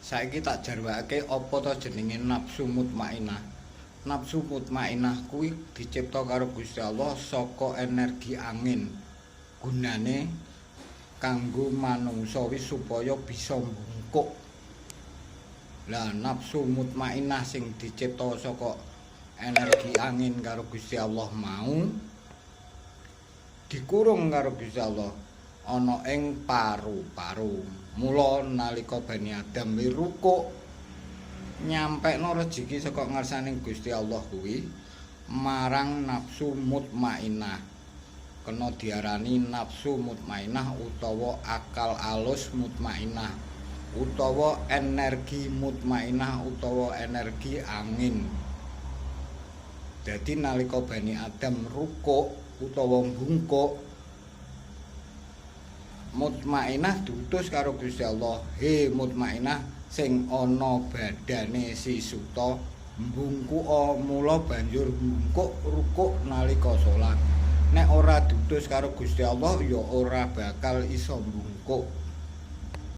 Saiki tak jarwake apa to jenenge nafsu mutmainah. Nafsu mutmainah kuwi dicipta karo Gusti Allah saka energi angin. Gunane kanggo manungsa wis supaya bisa mbungkuk. Lah nafsu mutmainah sing dicipta saka energi angin karo Gusti Allah mau dikurung karo Gusti Allah ana ing paru-paru. Mula nalika Bani Adam rukuk nyampekno rejeki saka ngarsaning Gusti Allah kuwi marang nafsu mutmainah. Kena diarani nafsu mutmainah utawa akal alus mutmainah utawa energi mutmainah utawa energi angin. Jadi nalika Bani Adam rukuk utawa bungkuk mutmainah diutus karo Gusti Allah, he mutmainah sing ana badane sisuta mbungkuk mula banjur mbungkuk rukuk nalika salat. Nek ora diutus karo Gusti Allah ya ora bakal iso mbungkuk.